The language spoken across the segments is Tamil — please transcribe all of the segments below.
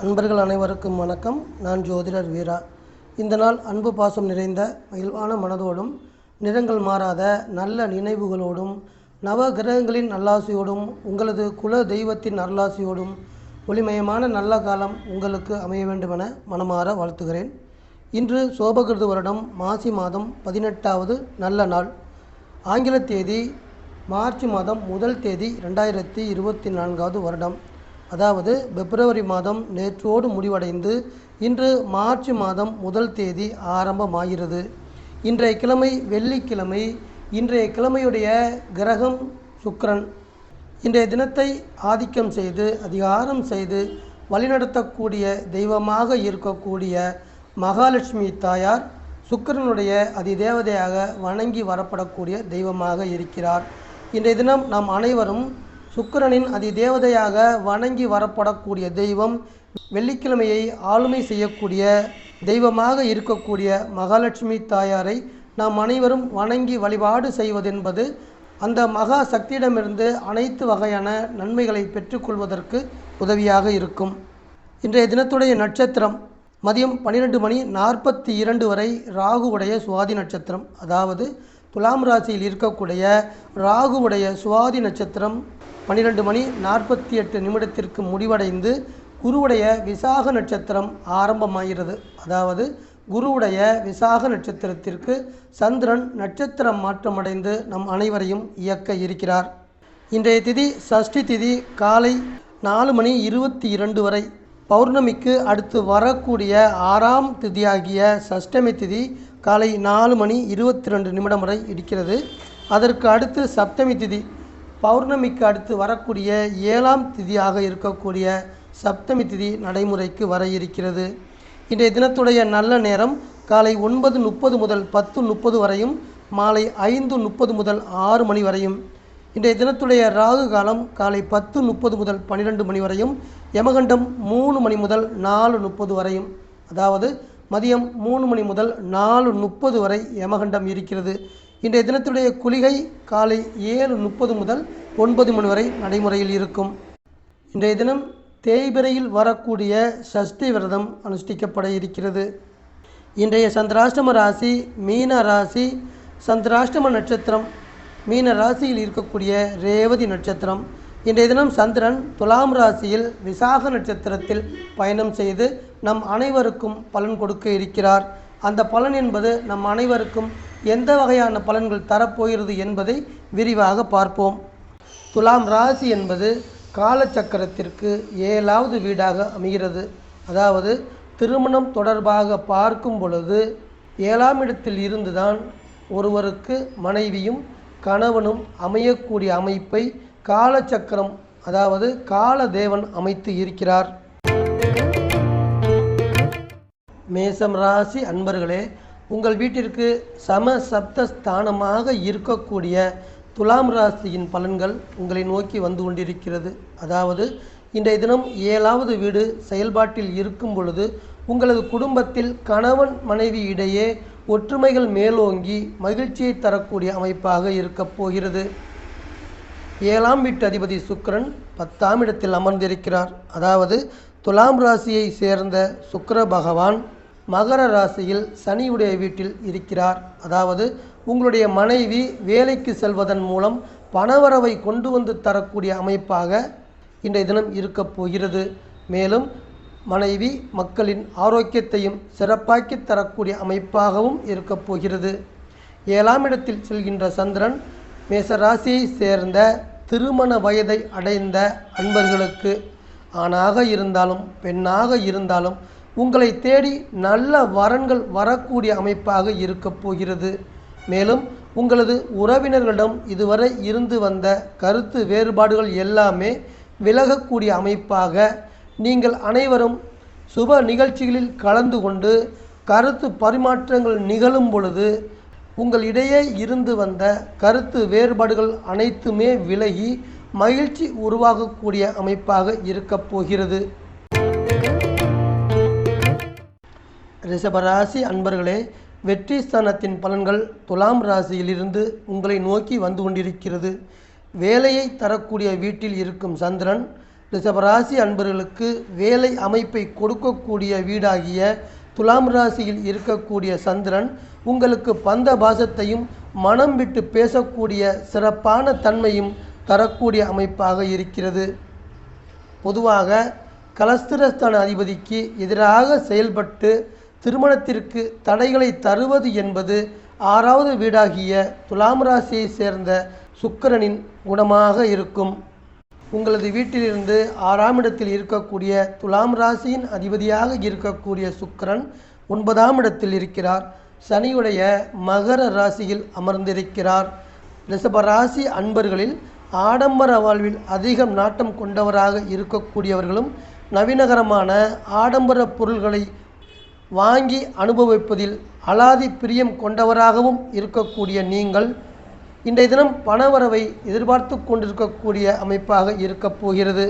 அன்பர்கள் அனைவருக்கும் வணக்கம். நான் ஜோதிடர் வீரா. இந்த நாள் அன்பு பாசம் நிறைந்த மகிழ்வான மனதோடும் நிறங்கள் மாறாத நல்ல நினைவுகளோடும் நவ கிரகங்களின் நல்லாசியோடும் உங்களது குல தெய்வத்தின் அருளாசியோடும் ஒளிமயமான நல்ல காலம் உங்களுக்கு அமைய வேண்டுமென மனமாற வாழ்த்துகிறேன். இன்று சோபகிருது வருடம் மாசி மாதம் 18வது நல்ல நாள். ஆங்கில தேதி மார்ச் மாதம் 1 தேதி 2024வது வருடம். அதாவது பிப்ரவரி மாதம் நேற்றோடு முடிவடைந்து இன்று மார்ச் மாதம் 1 தேதி ஆரம்பமாகிறது. இன்றைய கிழமை வெள்ளிக்கிழமை. இன்றைய கிழமையுடைய கிரகம் சுக்கிரன். இன்றைய தினத்தை ஆதிக்கம் செய்து அதிகாரம் செய்து வழிநடத்தக்கூடிய தெய்வமாக இருக்கக்கூடிய மகாலட்சுமி தாயார் சுக்கிரனுடைய அதிதேவதையாக வணங்கி வரப்படக்கூடிய தெய்வமாக இருக்கிறார். இன்றைய தினம் நாம் அனைவரும் சுக்கிரனின் அதிதேவதையாக வணங்கி வரப்படக்கூடிய தெய்வம், வெள்ளிக்கிழமையை ஆளுமை செய்யக்கூடிய தெய்வமாக இருக்கக்கூடிய மகாலட்சுமி தாயாரை நாம் அனைவரும் வணங்கி வழிபாடு செய்வதென்பது அந்த மகா சக்தியிடமிருந்து அனைத்து வகையான நன்மைகளை பெற்றுக்கொள்வதற்கு உதவியாக இருக்கும். இன்றைய தினத்துடைய நட்சத்திரம் மதியம் 12:42 வரை ராகுவுடைய சுவாதி நட்சத்திரம். அதாவது துலாம் ராசியில் இருக்கக்கூடிய ராகுவுடைய சுவாதி நட்சத்திரம் 12:48 முடிவடைந்து குருவுடைய விசாக நட்சத்திரம் ஆரம்பமாகிறது. அதாவது குருவுடைய விசாக நட்சத்திரத்திற்கு சந்திரன் நட்சத்திரம் மாற்றமடைந்து நம் அனைவரையும் இயக்க இருக்கிறார். இன்றைய திதி சஷ்டி திதி காலை 4:22 வரை. பௌர்ணமிக்கு அடுத்து வரக்கூடிய 6ஆம் திதியாகிய சஷ்டமி திதி காலை 4:22 வரை இருக்கிறது. அதற்கு அடுத்து சப்தமி திதி. பௌர்ணமிக்கு அடுத்து வரக்கூடிய 7ஆம் திதியாக இருக்கக்கூடிய சப்தமி திதி நடைமுறைக்கு வர இருக்கிறது. இன்றைய தினத்துடைய நல்ல நேரம் காலை 9:30 முதல் 10:30 வரையும், மாலை 5:30 முதல் 6 மணி வரையும். இன்றைய தினத்துடைய ராகு காலம் காலை 10:30 முதல் 12 மணி வரையும், யமகண்டம் 3 மணி முதல் 4:30 வரையும். அதாவது மதியம் 3 மணி முதல் 4:30 வரை யமகண்டம் இருக்கிறது. இன்றைய தினத்துடைய குளிகை காலை 7:30 முதல் 9 மணி வரை நடைமுறையில் இருக்கும். இன்றைய தினம் தேய்பிறையில் வரக்கூடிய சஷ்டி விரதம் அனுஷ்டிக்கப்பட இருக்கிறது. இன்றைய சந்திராஷ்டம ராசி மீன ராசி. சந்திராஷ்டம நட்சத்திரம் மீன ராசியில் இருக்கக்கூடிய ரேவதி நட்சத்திரம். இன்றைய தினம் சந்திரன் துலாம் ராசியில் விசாக நட்சத்திரத்தில் பயணம் செய்து நம் அனைவருக்கும் பலன் கொடுக்க இருக்கிறார். அந்த பலன் என்பது நம் அனைவருக்கும் எந்த வகையான பலன்கள் தரப்போகிறது என்பதை விரிவாக பார்ப்போம். துலாம் ராசி என்பது காலச்சக்கரத்திற்கு 7வது வீடாக அமைகிறது. அதாவது திருமணம் தொடர்பாக பார்க்கும் பொழுது 7ஆம் இடத்தில் இருந்துதான் ஒருவருக்கு மனைவியும் கணவனும் அமையக்கூடிய அமைப்பை காலச்சக்கரம், அதாவது காலதேவன் அமைத்து இருக்கிறார். மேசம் ராசி அன்பர்களே, உங்கள் வீட்டிற்கு சம சப்த ஸ்தானமாக இருக்கக்கூடிய துலாம் ராசியின் பலன்கள் உங்களை நோக்கி வந்து கொண்டிருக்கிறது. அதாவது இன்றைய தினம் 7வது வீடு செயல்பாட்டில் இருக்கும் பொழுது உங்களது குடும்பத்தில் கணவன் மனைவி இடையே ஒற்றுமைகள் மேலோங்கி மகிழ்ச்சியை தரக்கூடிய அமைப்பாக இருக்கப் போகிறது. 7ஆம் வீட்டு அதிபதி சுக்கிரன் 10ஆம் இடத்தில் அமர்ந்திருக்கிறார். அதாவது துலாம் ராசியை சேர்ந்த சுக்கிர பகவான் மகர ராசியில் சனியுடைய வீட்டில் இருக்கிறார். அதாவது உங்களுடைய மனைவி வேலைக்கு செல்வதன் மூலம் பணவரவை கொண்டு வந்து தரக்கூடிய அமைப்பாக இன்றைய தினம் இருக்கப் போகிறது. மேலும் மனைவி மக்களின் ஆரோக்கியத்தையும் சிறப்பாக்கி தரக்கூடிய அமைப்பாகவும் இருக்கப் போகிறது. 7ஆம் இடத்தில் செல்கின்ற சந்திரன் மேச ராசியை சேர்ந்த திருமண வயதை அடைந்த அன்பர்களுக்கு, ஆணாக இருந்தாலும் பெண்ணாக இருந்தாலும் உங்களை தேடி நல்ல வரன்கள் வரக்கூடிய அமைப்பாக இருக்கப் போகிறது. மேலும் உங்களது உறவினர்களிடம் இதுவரை இருந்து வந்த கருத்து வேறுபாடுகள் எல்லாமே விலகக்கூடிய அமைப்பாக நீங்கள் அனைவரும் சுப நிகழ்ச்சிகளில் கலந்து கொண்டு கருத்து பரிமாற்றங்கள் நிகழும் பொழுது உங்களிடையே இருந்து வந்த கருத்து வேறுபாடுகள் அனைத்துமே விலகி மகிழ்ச்சி உருவாகக்கூடிய அமைப்பாக இருக்கப் போகிறது. ரிஷபராசி அன்பர்களே, வெற்றி ஸ்தானத்தின் பலன்கள் துலாம் ராசியிலிருந்து உங்களை நோக்கி வந்து கொண்டிருக்கிறது. வேலையை தரக்கூடிய வீட்டில் இருக்கும் சந்திரன் ரிஷபராசி அன்பர்களுக்கு வேலை அமைப்பை கொடுக்கக்கூடிய வீடாகிய துலாம் ராசியில் இருக்கக்கூடிய சந்திரன் உங்களுக்கு பந்த பாசத்தையும் மனம் விட்டு பேசக்கூடிய சிறப்பான தன்மையும் தரக்கூடிய அமைப்பாக இருக்கிறது. பொதுவாக கலஸ்திரஸ்தான அதிபதிக்கு எதிராக செயல்பட்டு திருமணத்திற்கு தடைகளை தருவது என்பது 6வது வீடாகிய துலாம் ராசியை சேர்ந்த சுக்கிரனின் குணமாக இருக்கும். உங்களது வீட்டிலிருந்து 6ஆம் இடத்தில் இருக்கக்கூடிய துலாம் ராசியின் அதிபதியாக இருக்கக்கூடிய சுக்கிரன் 9ஆம் இடத்தில் இருக்கிறார். சனியுடைய மகர ராசியில் அமர்ந்திருக்கிறார். ரிஷப ராசி அன்பர்களில் ஆடம்பர வாழ்வில் அதிகம் நாட்டம் கொண்டவராக இருக்கக்கூடியவர்களும் நவீனகரமான ஆடம்பர பொருள்களை வாங்கி அனுபவிப்பதில் அலாதி பிரியம் கொண்டவராகவும் இருக்கக்கூடிய நீங்கள் இன்றைய தினம் பணவரவை எதிர்பார்த்து கொண்டிருக்கக்கூடிய அமைப்பாக இருக்கப் போகிறது.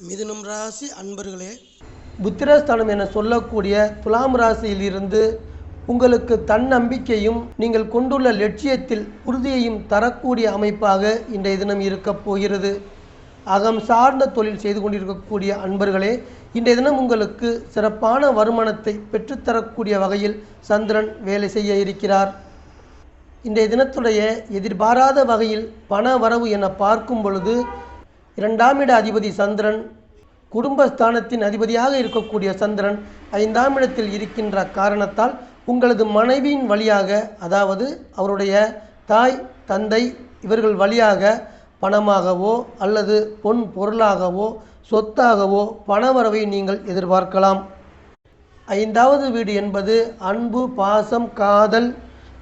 மிதுனம் ராசி அன்பர்களே, புத்திரஸ்தானம் என சொல்லக்கூடிய துலாம் ராசியில் இருந்து உங்களுக்கு தன்னம்பிக்கையும் நீங்கள் கொண்டுள்ள லட்சியத்தில் உறுதியையும் தரக்கூடிய அமைப்பாக இன்றைய தினம் இருக்கப் போகிறது. அகம் சார்ந்த தொழில் செய்து கொண்டிருக்கக்கூடிய அன்பர்களே, இன்றைய தினம் உங்களுக்கு சிறப்பான வருமானத்தை பெற்றுத்தரக்கூடிய வகையில் சந்திரன் வேலை செய்ய இருக்கிறார். இன்றைய தினத்துடைய எதிர்பாராத வகையில் பண வரவு என பார்க்கும் பொழுது 2ஆம் இட அதிபதி சந்திரன், குடும்பஸ்தானத்தின் அதிபதியாக இருக்கக்கூடிய சந்திரன் 5ஆம் இடத்தில் இருக்கின்ற காரணத்தால் உங்களது மனைவியின் வழியாக, அதாவது அவருடைய தாய் தந்தை இவர்கள் வழியாக பணமாகவோ அல்லது பொன் பொருளாகவோ சொத்தாகவோ பணவரவை நீங்கள் எதிர்பார்க்கலாம். 5வது வீடு என்பது அன்பு, பாசம், காதல்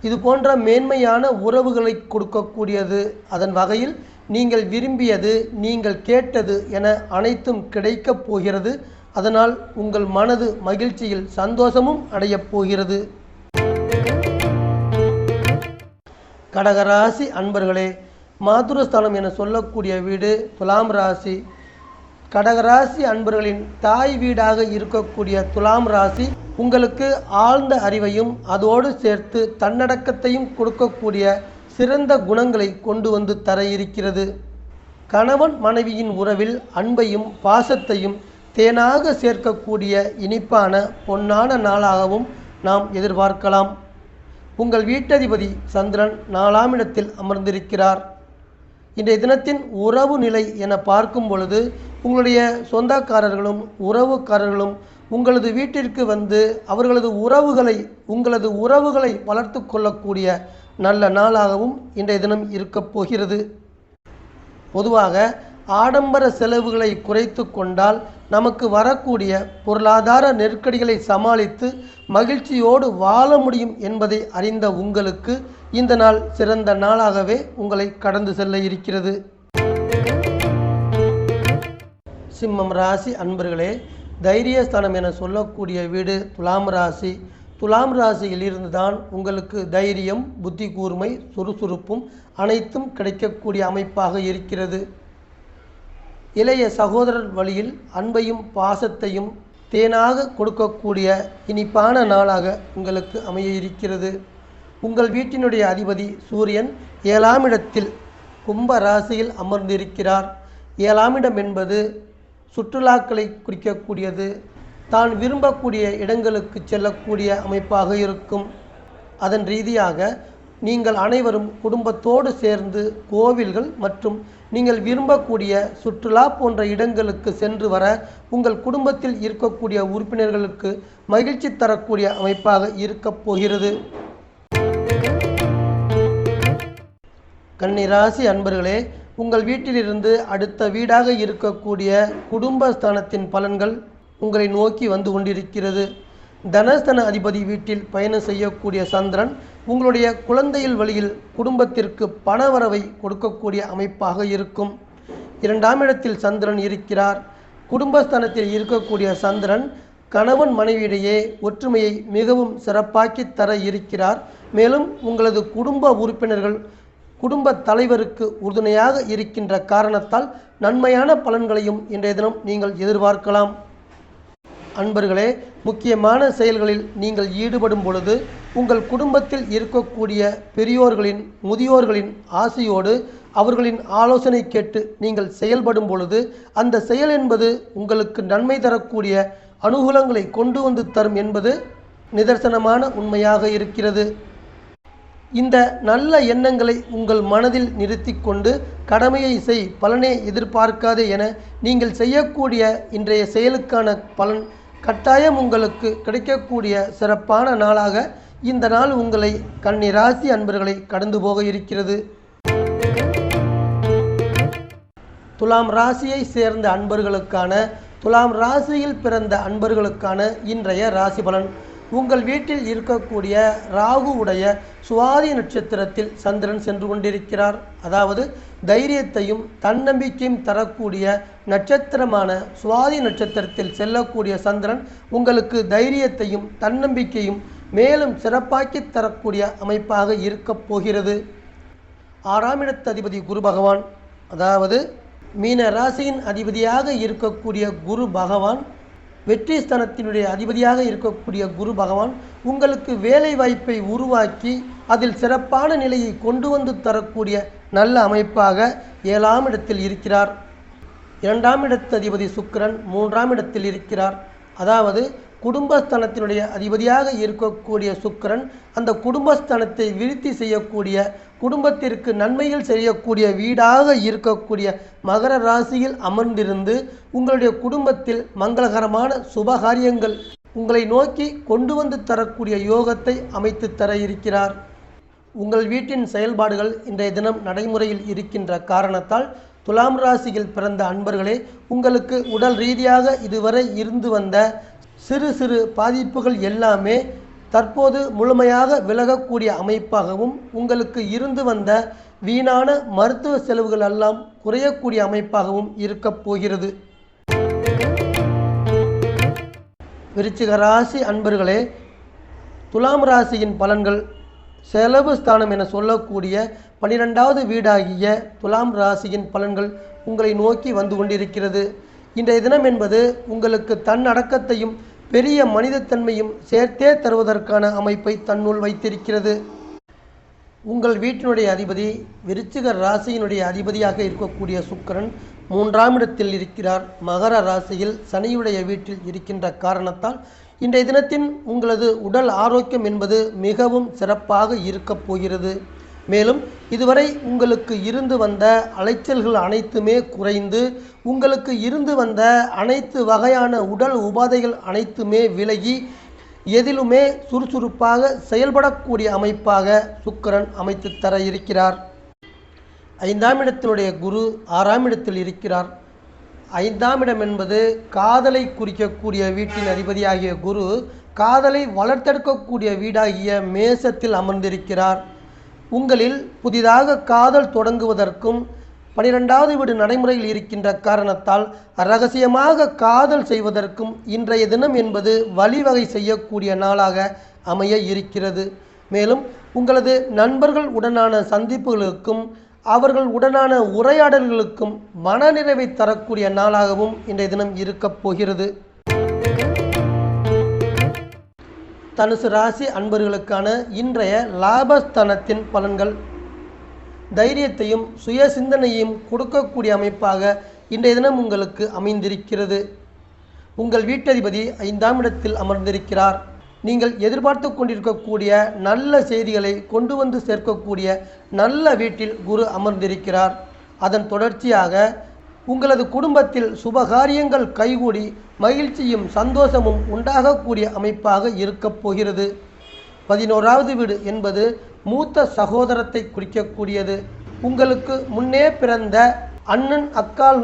இது போன்ற மேன்மையான உறவுகளை கொடுக்கக்கூடியது. அதன் வகையில் நீங்கள் விரும்பியது, நீங்கள் கேட்டது என அனைத்தும் கிடைக்கப் போகிறது. அதனால் உங்கள் மனது மகிழ்ச்சியில் சந்தோஷமும் அடையப் போகிறது. கடகராசி அன்பர்களே, மாதுரஸ்தானம் என சொல்லக்கூடிய வீடு துலாம் ராசி. கடகராசி அன்பர்களின் தாய் வீடாக இருக்கக்கூடிய துலாம் ராசி உங்களுக்கு ஆழ்ந்த அறிவையும் அதோடு சேர்த்து தன்னடக்கத்தையும் கொடுக்கக்கூடிய சிறந்த குணங்களை கொண்டு வந்து தர இருக்கிறது. கணவன் மனைவியின் உறவில் அன்பையும் பாசத்தையும் தேனாக சேர்க்கக்கூடிய இனிப்பான பொன்னான நாளாகவும் நாம் எதிர்பார்க்கலாம். உங்கள் வீட்டதிபதி சந்திரன் 4ஆம் இடத்தில் அமர்ந்திருக்கிறார். இன்றைய தினத்தின் உறவு நிலை என பார்க்கும் பொழுது உங்களுடைய சொந்தக்காரர்களும் உறவுக்காரர்களும் உங்களது வீட்டிற்கு வந்து உங்களது உறவுகளை வளர்த்து கொள்ளக்கூடிய நல்ல நாளாகவும் இன்றைய தினம் இருக்கப் போகிறது. பொதுவாக ஆடம்பர செலவுகளை குறைத்து கொண்டால் நமக்கு வரக்கூடிய பொருளாதார நெருக்கடிகளை சமாளித்து மகிழ்ச்சியோடு வாழ முடியும் என்பதை அறிந்த உங்களுக்கு இந்த நாள் சிறந்த நாளாகவே உங்களை கடந்து செல்ல இருக்கிறது. சிம்மம் ராசி அன்பர்களே, தைரியஸ்தானம் என சொல்லக்கூடிய வீடு துலாம் ராசி. துலாம் ராசியில் இருந்துதான் உங்களுக்கு தைரியம், புத்தி கூர்மை, சுறுசுறுப்பும் அனைத்தும் கிடைக்கக்கூடிய அமைப்பாக இருக்கிறது. இளைய சகோதரர் வழியில் அன்பையும் பாசத்தையும் தேனாக கொடுக்கக்கூடிய இனிப்பான நாளாக உங்களுக்கு அமைய இருக்கிறது. உங்கள் வீட்டினுடைய அதிபதி சூரியன் 7ஆம் இடத்தில் கும்ப ராசியில் அமர்ந்திருக்கிறார். 7ஆம் இடம் என்பது சுற்றுலாக்களை குறிக்கக்கூடியது. தான் விரும்பக்கூடிய இடங்களுக்கு செல்லக்கூடிய அமைப்பாக இருக்கும். அதன் ரீதியாக நீங்கள் அனைவரும் குடும்பத்தோடு சேர்ந்து கோவில்கள் மற்றும் நீங்கள் விரும்பக்கூடிய சுற்றுலா போன்ற இடங்களுக்கு சென்று வர உங்கள் குடும்பத்தில் இருக்கக்கூடிய உறுப்பினர்களுக்கு மகிழ்ச்சி தரக்கூடிய அமைப்பாக இருக்கப் போகிறது. கன்னிராசி அன்பர்களே, உங்கள் வீட்டிலிருந்து அடுத்த வீடாக இருக்கக்கூடிய குடும்பஸ்தானத்தின் பலன்கள் உங்களை நோக்கி வந்து கொண்டிருக்கிறது. தனஸ்தன அதிபதி வீட்டில் பயணம் செய்யக்கூடிய சந்திரன் உங்களுடைய குழந்தைகள் வழியில் குடும்பத்திற்கு பணவரவை கொடுக்கக்கூடிய அமைப்பாக இருக்கும். 2ஆம் இடத்தில் சந்திரன் இருக்கிறார். குடும்பஸ்தானத்தில் இருக்கக்கூடிய சந்திரன் கணவன் மனைவியிடையே ஒற்றுமையை மிகவும் சிறப்பாக்கி தர இருக்கிறார். மேலும் உங்களது குடும்ப உறுப்பினர்கள் குடும்ப தலைவருக்கு உறுதுணையாக இருக்கின்ற காரணத்தால் நன்மையான பலன்களையும் இன்றைய தினம் நீங்கள் எதிர்பார்க்கலாம். அன்பர்களே, முக்கியமான செயல்களில் நீங்கள் ஈடுபடும் பொழுது உங்கள் குடும்பத்தில் இருக்கக்கூடிய பெரியோர்களின் முதியோர்களின் ஆசையோடு அவர்களின் ஆலோசனை கேட்டு நீங்கள் செயல்படும் பொழுது அந்த செயல் என்பது உங்களுக்கு நன்மை தரக்கூடிய அனுகூலங்களை கொண்டு வந்து தரும் என்பது நிதர்சனமான உண்மையாக இருக்கிறது. இந்த நல்ல எண்ணங்களை உங்கள் மனதில் நிறுத்தி கொண்டு கடமையை செய், பலனை எதிர்பார்க்காதே என நீங்கள் செய்யக்கூடிய இன்றைய செயலுக்கான பலன் கட்டாயம் உங்களுக்கு கிடைக்கக்கூடிய சிறப்பான நாளாக இந்த நாள் உங்களை கன்னி ராசி அன்பர்களை கடந்து போக இருக்கிறது. துலாம் ராசியை சேர்ந்த அன்பர்களுக்கான, துலாம் ராசியில் பிறந்த அன்பர்களுக்கான இன்றைய ராசி பலன். உங்கள் வீட்டில் இருக்கக்கூடிய ராகுவுடைய சுவாதி நட்சத்திரத்தில் சந்திரன் சென்று கொண்டிருக்கிறார். அதாவது தைரியத்தையும் தன்னம்பிக்கையும் தரக்கூடிய நட்சத்திரமான சுவாதி நட்சத்திரத்தில் செல்லக்கூடிய சந்திரன் உங்களுக்கு தைரியத்தையும் தன்னம்பிக்கையும் மேலும் சிறப்பாக்கி தரக்கூடிய அமைப்பாக இருக்கப் போகிறது. 6ஆம் இடத்து அதிபதி குரு பகவான், அதாவது மீன ராசியின் அதிபதியாக இருக்கக்கூடிய குரு பகவான், வெற்றி ஸ்தானத்தினுடைய அதிபதியாக இருக்கக்கூடிய குரு பகவான் உங்களுக்கு வேலை வாய்ப்பை உருவாக்கி அதில் சிறப்பான நிலையை கொண்டு வந்து தரக்கூடிய நல்ல அமைப்பாக 7ஆம் இடத்தில் இருக்கிறார். 2ஆம் இடத்து அதிபதி சுக்கிரன் 3ஆம் இடத்தில் இருக்கிறார். அதாவது குடும்பஸ்தானத்தினுடைய அதிபதியாக இருக்கக்கூடிய சுக்கிரன் அந்த குடும்பஸ்தானத்தை விருத்தி செய்யக்கூடிய, குடும்பத்திற்கு நன்மைகள் செய்யக்கூடிய வீடாக இருக்கக்கூடிய மகர ராசியில் அமர்ந்திருந்து உங்களுடைய குடும்பத்தில் மங்களகரமான சுபகாரியங்கள் உங்களை நோக்கி கொண்டு வந்து தரக்கூடிய யோகத்தை அமைத்து தர இருக்கிறார். உங்கள் வீட்டின் செயல்பாடுகள் இன்றைய தினம் நடைமுறையில் இருக்கின்ற காரணத்தால் துலாம் ராசியில் பிறந்த அன்பர்களே, உங்களுக்கு உடல் ரீதியாக இதுவரை இருந்து வந்த சிறு சிறு பாதிப்புகள் எல்லாமே தற்போது முழுமையாக விலகக்கூடிய அமைப்பாகவும், உங்களுக்கு இருந்து வந்த வீணான மருத்துவ செலவுகள் எல்லாம் குறையக்கூடிய அமைப்பாகவும் இருக்கப் போகிறது. விருச்சிக ராசி அன்பர்களே, துலாம் ராசியின் பலன்கள் செலவு ஸ்தானம் என சொல்லக்கூடிய 12வது வீடாகிய துலாம் ராசியின் பலன்கள் உங்களை நோக்கி வந்து கொண்டிருக்கிறது. இன்றைய தினம் என்பது உங்களுக்கு தன்னடக்கத்தையும் பெரிய மனிதத்தன்மையும் சேர்த்தே தருவதற்கான அமைப்பை தன்னுள் வைத்திருக்கிறது. உங்கள் வீட்டினுடைய அதிபதி விருச்சிக ராசியினுடைய அதிபதியாக இருக்கக்கூடிய சுக்கிரன் 3ஆம் இடத்தில் இருக்கிறார். மகர ராசியில் சனியுடைய வீட்டில் இருக்கின்ற காரணத்தால் இன்றைய தினத்தின் உங்களது உடல் ஆரோக்கியம் என்பது மிகவும் சிறப்பாக இருக்கப் போகிறது. மேலும் இதுவரை உங்களுக்கு இருந்து வந்த அலைச்சல்கள் அனைத்துமே குறைந்து உங்களுக்கு இருந்து வந்த அனைத்து வகையான உடல் உபாதைகள் அனைத்துமே விலகி எதிலுமே சுறுசுறுப்பாக செயல்படக்கூடிய அமைப்பாக சுக்கிரன் அமைத்து தர இருக்கிறார். 5ஆம் இடத்தினுடைய குரு 6ஆம் இடத்தில் இருக்கிறார். 5ஆம் இடம் என்பது காதலை குறிக்கக்கூடிய வீட்டின் அதிபதியாகிய குரு காதலை வளர்த்தெடுக்கக்கூடிய வீடாகிய மேசத்தில் அமர்ந்திருக்கிறார். உங்களில் புதிதாக காதல் தொடங்குவதற்கும் 12வது வீடு நடைமுறையில் இருக்கின்ற காரணத்தால் இரகசியமாக காதல் செய்வதற்கும் இன்றைய தினம் என்பது வழிவகை செய்யக்கூடிய நாளாக அமைய இருக்கிறது. மேலும் உங்களது நண்பர்கள் உடனான சந்திப்புகளுக்கும் அவர்கள் உடனான உரையாடல்களுக்கும் மனநிறைவை தரக்கூடிய நாளாகவும் இன்றைய தினம் இருக்கப் போகிறது. தனுசு ராசி அன்பர்களுக்கான இன்றைய லாபஸ்தானத்தின் பலன்கள் தைரியத்தையும் சுய சிந்தனையும் கொடுக்கக்கூடிய அமைப்பாக இன்றைய தினம் உங்களுக்கு அமைந்திருக்கிறது. உங்கள் வீட்டதிபதி 5ஆம் இடத்தில் அமர்ந்திருக்கிறார். நீங்கள் எதிர்பார்த்து கொண்டிருக்கக்கூடிய நல்ல செய்திகளை கொண்டு வந்து சேர்க்கக்கூடிய நல்ல வீட்டில் குரு அமர்ந்திருக்கிறார். அதன் தொடர்ச்சியாக உங்களது குடும்பத்தில் சுபகாரியங்கள் கைகூடி மகிழ்ச்சியும் சந்தோஷமும் உண்டாகக்கூடிய அமைப்பாக இருக்கப் போகிறது. 11வது வீடு என்பது மூத்த சகோதரத்தை குறிக்கக்கூடியது. உங்களுக்கு முன்னே பிறந்த அண்ணன் அக்கால்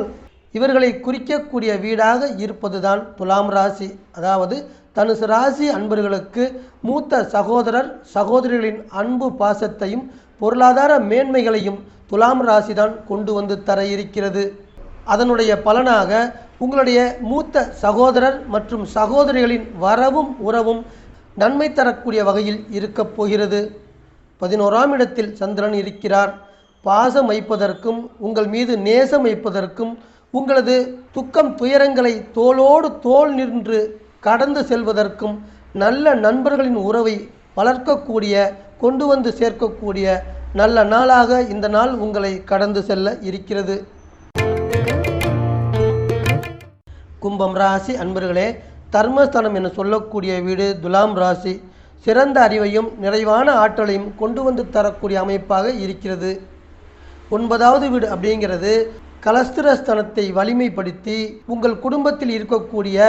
இவர்களை குறிக்கக்கூடிய வீடாக இருப்பதுதான் துலாம் ராசி. அதாவது தனுசு ராசி அன்பர்களுக்கு மூத்த சகோதரர் சகோதரிகளின் அன்பு பாசத்தையும் பொருளாதார மேன்மைகளையும் துலாம் ராசிதான் கொண்டு வந்து தர இருக்கிறது. அதனுடைய பலனாக உங்களுடைய மூத்த சகோதரர் மற்றும் சகோதரிகளின் வரவும் உறவும் நன்மை தரக்கூடிய வகையில் இருக்கப் போகிறது. 11ஆம் இடத்தில் சந்திரன் இருக்கிறார். பாசம் வைப்பதற்கும் உங்கள் மீது நேசம் வைப்பதற்கும் உங்களது துக்கம் துயரங்களை தோளோடு தோள் நின்று கடந்து செல்வதற்கும் நல்ல நண்பர்களின் உறவை வளர்க்கக்கூடிய கொண்டு வந்து சேர்க்கக்கூடிய நல்ல நாளாக இந்த நாள் உங்களை கடந்து செல்ல இருக்கிறது. கும்பம் ராசி அன்பர்களே, தர்மஸ்தானம் என சொல்லக்கூடிய வீடு துலாம் ராசி. சிறந்த அறிவையும் நிறைவான ஆற்றலையும் கொண்டு வந்து தரக்கூடிய அமைப்பாக இருக்கிறது. 9வது வீடு அப்படிங்கிறது கலஸ்திரஸ்தானத்தை வலிமைப்படுத்தி உங்கள் குடும்பத்தில் இருக்கக்கூடிய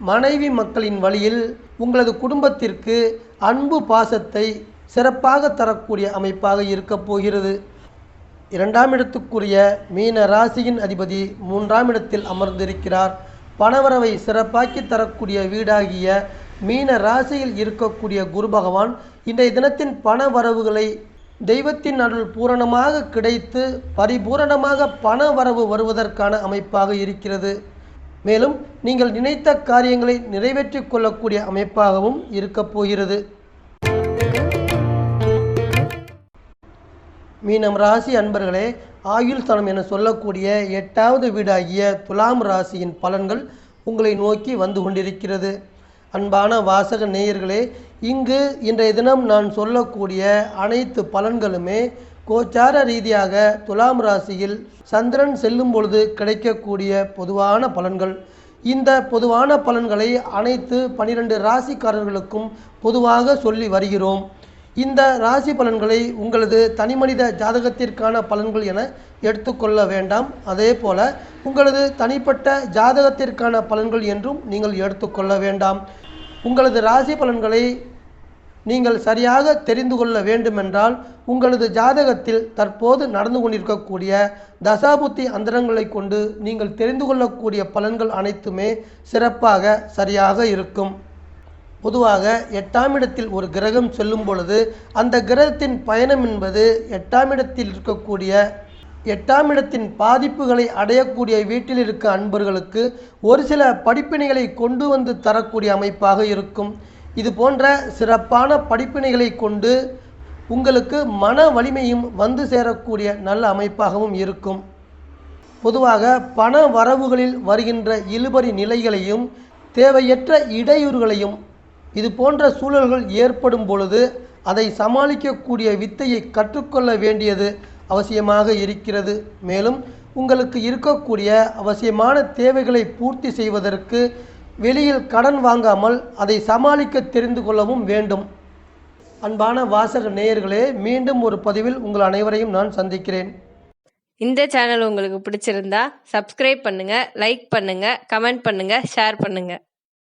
மனைவி மக்களின் வழியில் உங்களது குடும்பத்திற்கு அன்பு பாசத்தை சிறப்பாக தரக்கூடிய அமைப்பாக இருக்க போகிறது. 2ஆம் இடத்துக்குரிய மீன ராசியின் அதிபதி 3ஆம் இடத்தில் அமர்ந்திருக்கிறார். பணவரவை சிறப்பாக்கி தரக்கூடிய வீடாகிய மீன ராசியில் இருக்கக்கூடிய குரு பகவான் இன்றைய தினத்தின் பண வரவுகளை தெய்வத்தின் அருள் பூரணமாக கிடைத்து பரிபூரணமாக பண வரவு வருவதற்கான அமைப்பாக இருக்கிறது. மேலும் நீங்கள் நினைத்த காரியங்களை நிறைவேற்றி கொள்ளக்கூடிய அமைப்பாகவும் இருக்கப் போகிறது. மீனம் ராசி அன்பர்களே, ஆயுள் ஸ்தானம் என சொல்லக்கூடிய 8வது வீடாகிய துலாம் ராசியின் பலன்கள் உங்களை நோக்கி வந்து கொண்டிருக்கிறது. அன்பான வாசக நேயர்களே, இங்கு இன்றைய தினம் நான் சொல்லக்கூடிய அனைத்து பலன்களுமே கோச்சார ரீதியாக துலாம் ராசியில் சந்திரன் செல்லும் பொழுது கிடைக்கக்கூடிய பொதுவான பலன்கள். இந்த பொதுவான பலன்களை அனைத்து 12 ராசிக்காரர்களுக்கும் பொதுவாக சொல்லி வருகிறோம். இந்த ராசி பலன்களை உங்களது தனிமனித ஜாதகத்திற்கான பலன்கள் என எடுத்துக்கொள்ள வேண்டாம். அதே போல உங்களது தனிப்பட்ட ஜாதகத்திற்கான பலன்கள் என்றும் நீங்கள் எடுத்துக்கொள்ள வேண்டாம். உங்களது ராசி பலன்களை நீங்கள் சரியாக தெரிந்து கொள்ள வேண்டுமென்றால் உங்களது ஜாதகத்தில் தற்போது நடந்து கொண்டிருக்கக்கூடிய தசாபுத்தி அந்தரங்களை கொண்டு நீங்கள் தெரிந்து கொள்ளக்கூடிய பலன்கள் அனைத்துமே சிறப்பாக சரியாக இருக்கும். பொதுவாக 8ஆம் இடத்தில் ஒரு கிரகம் செல்லும் பொழுது அந்த கிரகத்தின் பயணம் என்பது 8ஆம் இடத்தில் இருக்கக்கூடிய 8ஆம் இடத்தின் பாதிப்புகளை அடையக்கூடிய வீட்டில் இருக்க அன்பர்களுக்கு ஒரு சில படிப்பினைகளை கொண்டு வந்து தரக்கூடிய அமைப்பாக இருக்கும். இது போன்ற சிறப்பான படிப்பினைகளை கொண்டு உங்களுக்கு மன வலிமையும் வந்து சேரக்கூடிய நல்ல அமைப்பாகவும் இருக்கும். பொதுவாக பண வரவுகளில் வருகின்ற இழுபறி நிலைகளையும் தேவையற்ற இடையூறுகளையும் இது போன்ற சூழல்கள் ஏற்படும் பொழுது அதை சமாளிக்கக்கூடிய வித்தையை கற்றுக்கொள்ள வேண்டியது அவசியமாக இருக்கிறது. மேலும் உங்களுக்கு இருக்கக்கூடிய அவசியமான தேவைகளை பூர்த்தி செய்வதற்கு வெளியில் கடன் வாங்காமல் அதை சமாளிக்க தெரிந்து கொள்ளவும் வேண்டும். அன்பான வாசக நேயர்களே, மீண்டும் ஒரு பதிவில் உங்கள் அனைவரையும் நான் சந்திக்கிறேன். இந்த சேனல் உங்களுக்கு பிடிச்சிருந்தா சப்ஸ்கிரைப் பண்ணுங்க, லைக் பண்ணுங்க, கமெண்ட் பண்ணுங்க, ஷேர் பண்ணுங்க.